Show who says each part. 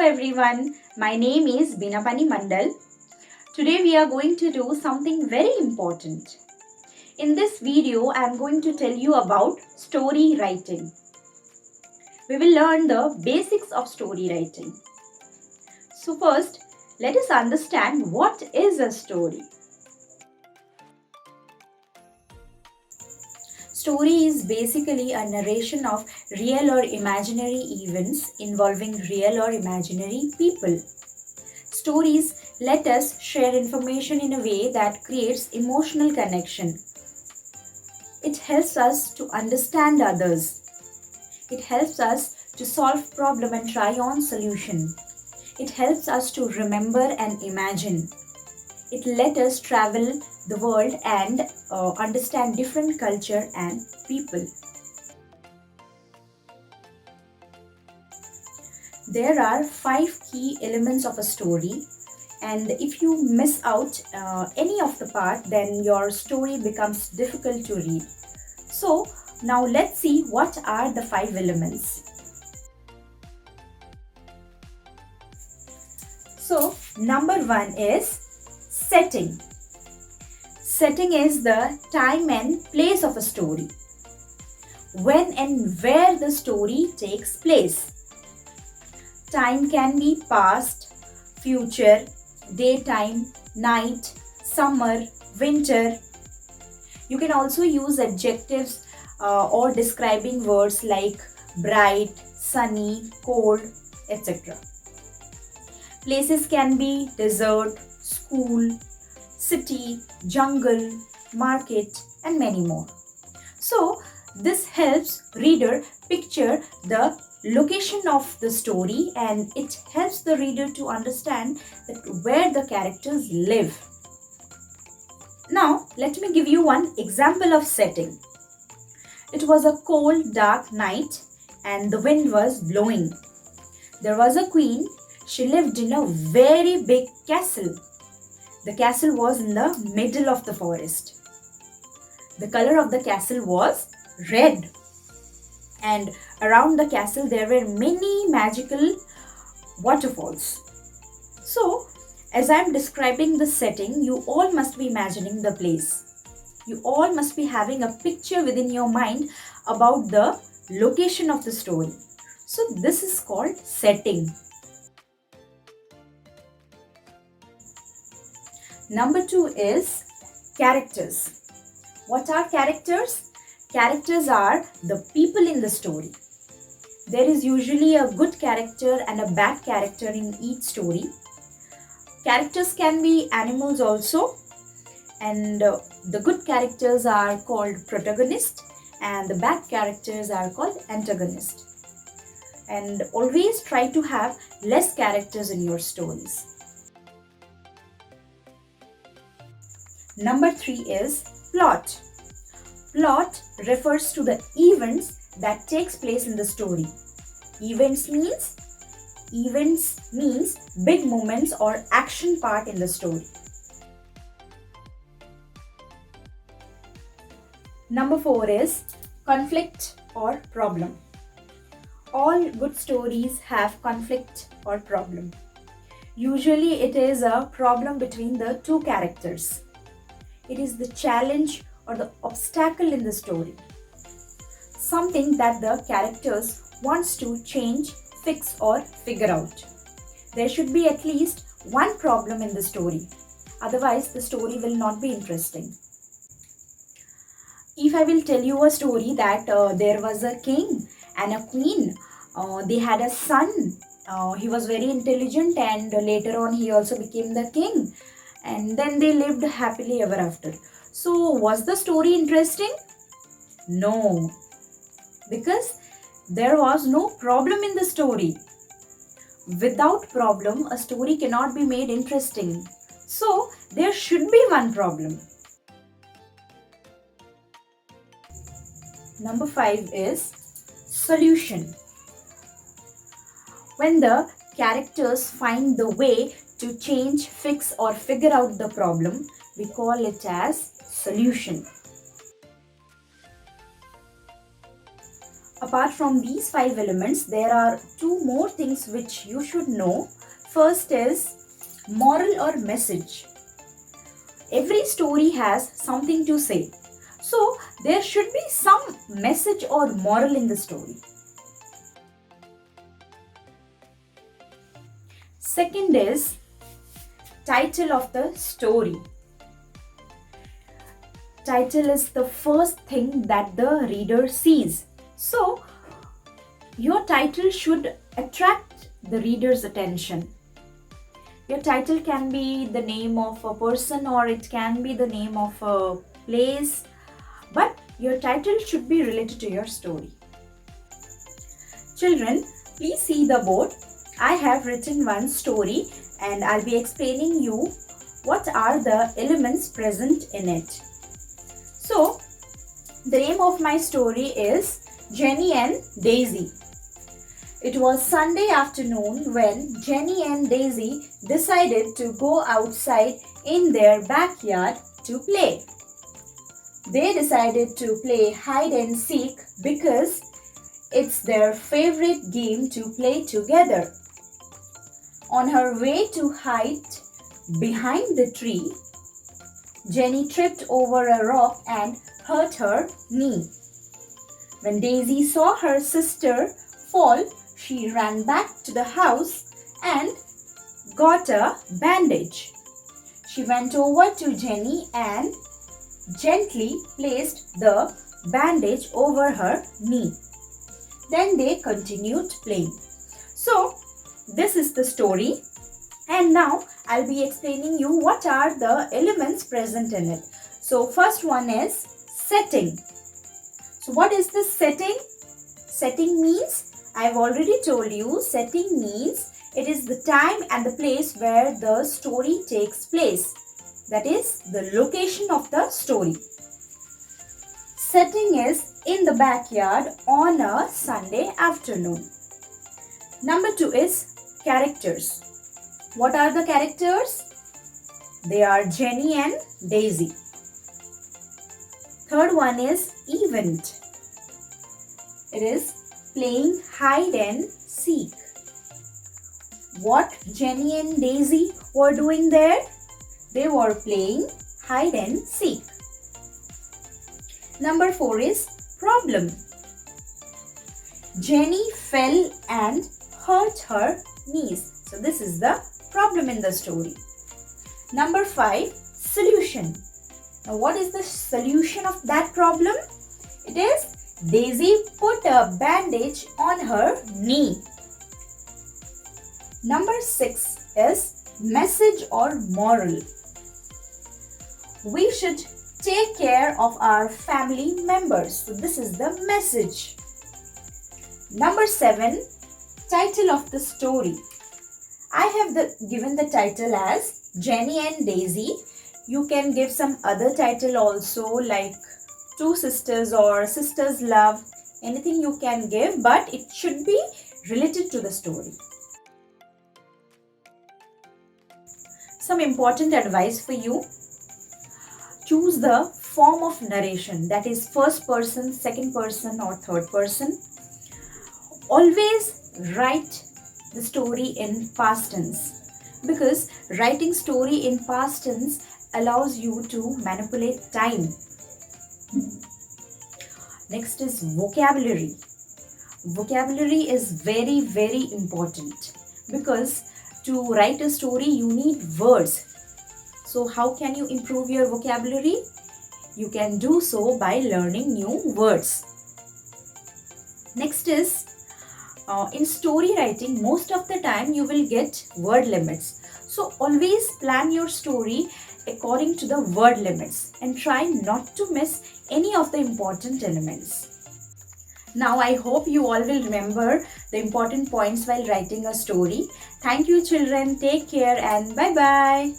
Speaker 1: everyone, my name is Binapani Mandal. Today we are going to do something very important. In this video, I am going to tell you about story writing. We will learn the basics of story writing. So first, let us understand what is a story. Story is basically a narration of real or imaginary events involving real or imaginary people. Stories let us share information in a way that creates emotional connection. It helps us to understand others. It helps us to solve problem and try on solution. It helps us to remember and imagine. It let us travel the world and understand different culture and people. There are 5 key elements of a story, and if you miss out any of the part, then your story becomes difficult to read. So now let's see what are the 5 elements. So number 1 is setting. Setting is the time and place of a story. When and where the story takes place. Time can be past, future, daytime, night, summer, winter. You can also use adjectives or describing words like bright, sunny, cold, etc. Places can be desert, school, city, jungle, market, and many more. So this helps reader picture the location of the story, and it helps the reader to understand that where the characters live. Now let me give you one example of setting. It was a cold, dark night and the wind was blowing. There was a queen. She lived in a very big castle. The castle was in the middle of the forest. The color of the castle was red. And around the castle there were many magical waterfalls. So, as I am describing the setting, you all must be imagining the place. You all must be having a picture within your mind about the location of the story. So, this is called setting. Number 2 is characters. What are characters? Characters are the people in the story. There is usually a good character and a bad character in each story. Characters can be animals also, and the good characters are called protagonist and the bad characters are called antagonist. And always try to have less characters in your stories. Number 3 is plot. Plot refers to the events that takes place in the story. Events means big moments or action part in the story. Number 4 is conflict or problem. All good stories have conflict or problem. Usually it is a problem between the two characters. It is the challenge or the obstacle in the story. Something that the characters wants to change, fix or figure out. There should be at least one problem in the story. Otherwise the story will not be interesting. If I will tell you a story that there was a king and a queen. They had a son. He was very intelligent and later on he also became the king. And then they lived happily ever after. So was the story interesting? No. Because there was no problem in the story. Without problem, a story cannot be made interesting. So there should be one problem. Number 5 is solution. When the characters find the way to change, fix or figure out the problem, we call it as solution. Apart from these 5 elements, there are 2 more things which you should know. First is moral or message. Every story has something to say. So, there should be some message or moral in the story. Second is title of the story. Title is the first thing that the reader sees. So, your title should attract the reader's attention. Your title can be the name of a person or it can be the name of a place, but your title should be related to your story. Children, please see the board. I have written one story and I'll be explaining you what are the elements present in it. So, the name of my story is Jenny and Daisy. It was Sunday afternoon when Jenny and Daisy decided to go outside in their backyard to play. They decided to play hide and seek because it's their favorite game to play together. On her way to hide behind the tree, Jenny tripped over a rock and hurt her knee. When Daisy saw her sister fall, she ran back to the house and got a bandage. She went over to Jenny and gently placed the bandage over her knee. Then they continued playing. So, this is the story. And now I'll be explaining you what are the elements present in it. So, first one is setting. So, what is the setting? Setting means, I've already told you, setting means it is the time and the place where the story takes place. That is the location of the story. Setting is in the backyard on a Sunday afternoon. Number 2 is characters. What are the characters? They are Jenny and Daisy. Third one is event. It is playing hide and seek. What Jenny and Daisy were doing there? They were playing hide and seek. Number 4 is problem. Jenny fell and hurt her knees. So this is the problem in the story. Number 5, solution. Now what is the solution of that problem? It is Daisy put a bandage on her knee. Number 6 is message or moral. We should take care of our family members. So this is the message. Number 7, title of the story. I have given the title as Jenny and Daisy. You can give some other title also, like Two Sisters or Sisters Love. Anything you can give, but it should be related to the story. Some important advice for you. Choose the form of narration, that is first person, second person or third person. Always write the story in past tense, because writing story in past tense allows you to manipulate time. Next is vocabulary. Vocabulary is very, very important, because to write a story you need words. So how can you improve your vocabulary? You can do so by learning new words. Next is in story writing, most of the time you will get word limits. So always plan your story according to the word limits and try not to miss any of the important elements. Now I hope you all will remember the important points while writing a story. Thank you children. Take care and bye-bye.